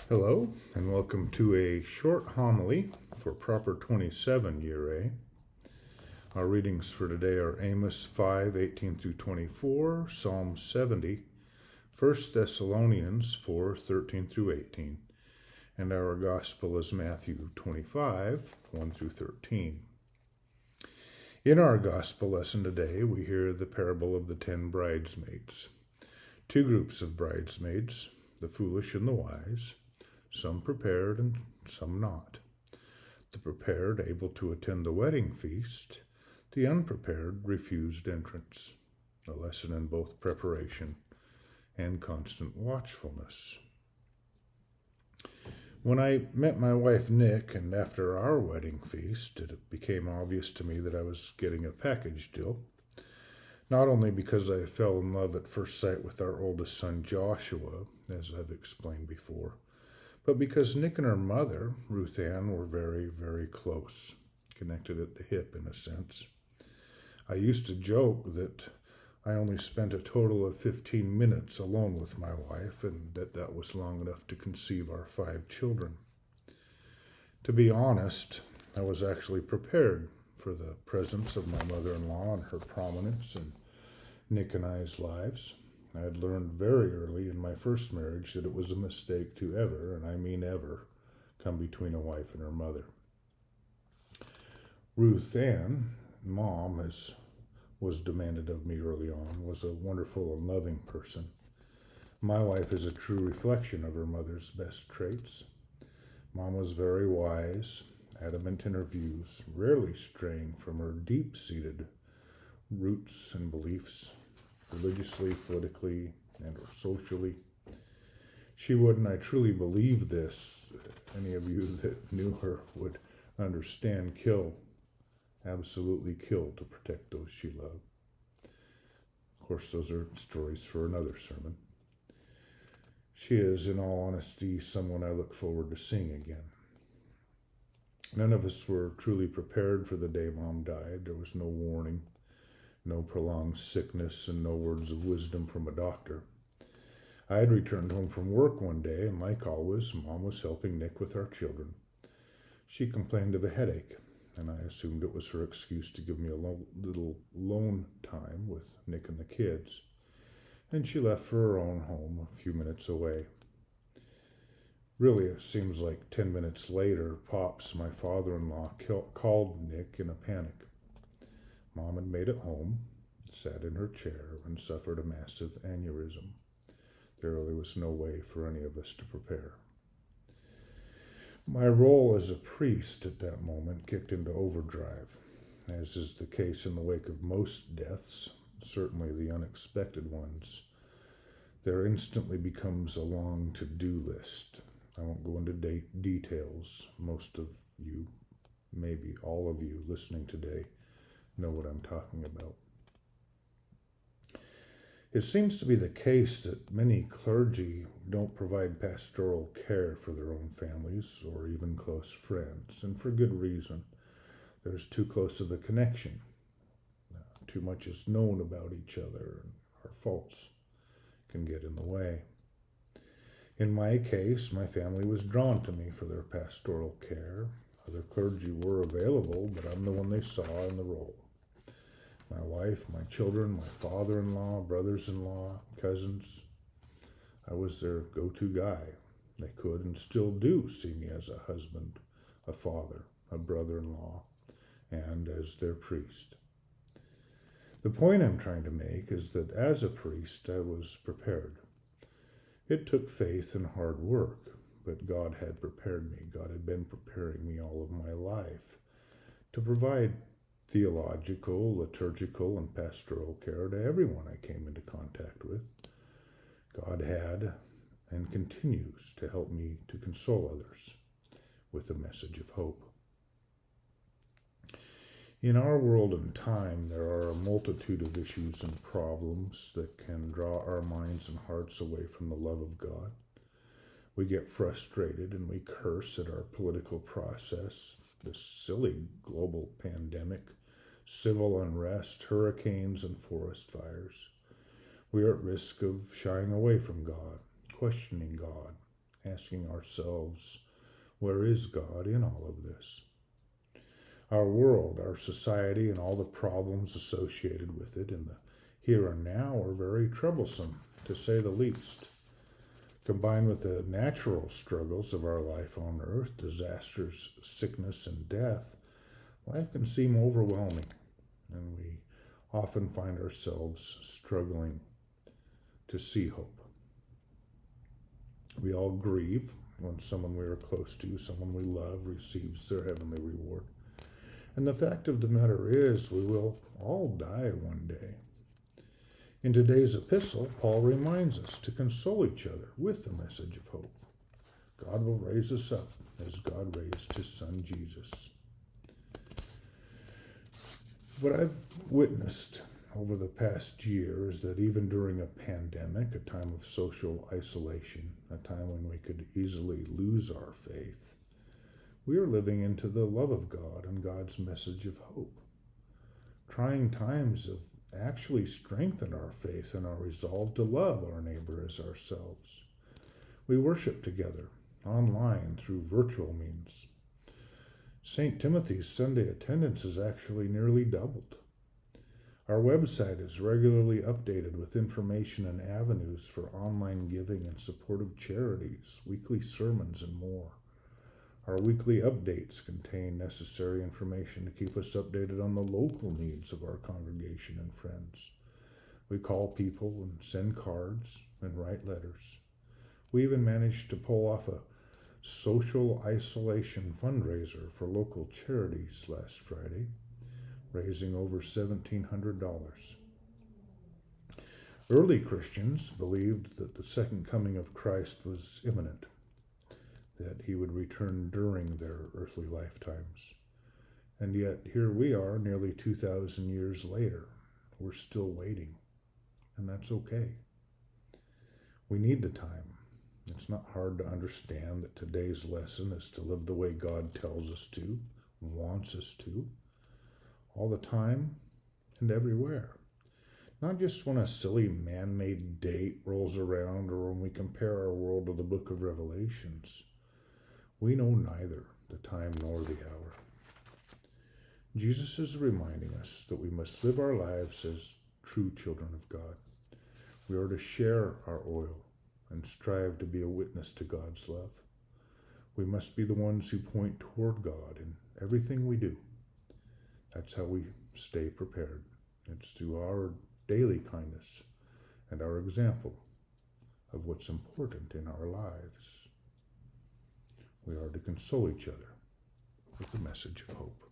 Hello, and welcome to a short homily for Proper 27 Year A. Our readings for today are Amos 5:18 through 24, Psalm 70, 1 Thessalonians 4:13 through 18, and our Gospel is Matthew 25, 1 through 13. In our Gospel lesson today, we hear the parable of the 10 bridesmaids. Two groups of bridesmaids, the foolish and the wise, some prepared and some not. The prepared able to attend the wedding feast, the unprepared refused entrance. A lesson in both preparation and constant watchfulness. When I met my wife Nick, and after our wedding feast, it became obvious to me that I was getting a package deal. Not only because I fell in love at first sight with our oldest son Joshua, as I've explained before, but because Nick and her mother, Ruth Ann, were very, very close, connected at the hip in a sense. I used to joke that I only spent a total of 15 minutes alone with my wife, and that was long enough to conceive our 5 children. To be honest, I was actually prepared for the presence of my mother-in-law and her prominence in Nick and I's lives. I had learned very early in my first marriage that it was a mistake to ever, and I mean ever, come between a wife and her mother. Ruth Ann, mom, as was demanded of me early on, was a wonderful and loving person. My wife is a true reflection of her mother's best traits. Mom was very wise, adamant in her views, rarely straying from her deep-seated roots and beliefs, religiously, politically, and or socially. She would, and I truly believe this, any of you that knew her would understand, absolutely kill to protect those she loved. Of course, those are stories for another sermon. She is, in all honesty, someone I look forward to seeing again. None of us were truly prepared for the day Mom died. There was no warning, no prolonged sickness, and no words of wisdom from a doctor. I had returned home from work one day, and like always, Mom was helping Nick with our children. She complained of a headache, and I assumed it was her excuse to give me a little alone time with Nick and the kids, and she left for her own home a few minutes away. Really, it seems like 10 minutes later, Pops, my father-in-law, called Nick in a panic. Mom had made it home, sat in her chair, and suffered a massive aneurysm. There really was no way for any of us to prepare. My role as a priest at that moment kicked into overdrive, as is the case in the wake of most deaths, certainly the unexpected ones. There instantly becomes a long to-do list. I won't go into details. Most of you, maybe all of you listening today, know what I'm talking about. It seems to be the case that many clergy don't provide pastoral care for their own families or even close friends, and for good reason. There's too close of a connection. Too much is known about each other, and our faults can get in the way. In my case, my family was drawn to me for their pastoral care. Other clergy were available, but I'm the one they saw in the role. My wife, my children, my father-in-law, brothers-in-law, cousins. I was their go-to guy. They could and still do see me as a husband, a father, a brother-in-law, and as their priest. The point I'm trying to make is that as a priest, I was prepared. It took faith and hard work, but God had prepared me. God had been preparing me all of my life to provide theological, liturgical, and pastoral care to everyone I came into contact with. God had and continues to help me to console others with a message of hope. In our world and time, there are a multitude of issues and problems that can draw our minds and hearts away from the love of God. We get frustrated and we curse at our political process, this silly global pandemic, civil unrest, hurricanes, and forest fires. We are at risk of shying away from God, questioning God, asking ourselves, where is God in all of this? Our world, our society, and all the problems associated with it in the here and now are very troublesome, to say the least. Combined with the natural struggles of our life on earth, disasters, sickness, and death, life can seem overwhelming, and we often find ourselves struggling to see hope. We all grieve when someone we are close to, someone we love, receives their heavenly reward. And the fact of the matter is, we will all die one day. In today's epistle, Paul reminds us to console each other with the message of hope. God will raise us up as God raised his son Jesus. What I've witnessed over the past year is that even during a pandemic, a time of social isolation, a time when we could easily lose our faith, we are living into the love of God and God's message of hope. Trying times have actually strengthened our faith and our resolve to love our neighbor as ourselves. We worship together online through virtual means. St. Timothy's Sunday attendance has actually nearly doubled. Our website is regularly updated with information and avenues for online giving and support of charities, weekly sermons, and more. Our weekly updates contain necessary information to keep us updated on the local needs of our congregation and friends. We call people and send cards and write letters. We even managed to pull off a social isolation fundraiser for local charities last Friday, raising over $1,700. Early Christians believed that the second coming of Christ was imminent, that he would return during their earthly lifetimes. And yet here we are nearly 2,000 years later. We're still waiting, and that's okay. We need the time. It's not hard to understand that today's lesson is to live the way God tells us to, wants us to, all the time and everywhere. Not just when a silly man-made date rolls around or when we compare our world to the book of Revelations. We know neither the time nor the hour. Jesus is reminding us that we must live our lives as true children of God. We are to share our oil and strive to be a witness to God's love. We must be the ones who point toward God in everything we do. That's how we stay prepared. It's through our daily kindness and our example of what's important in our lives. We are to console each other with the message of hope.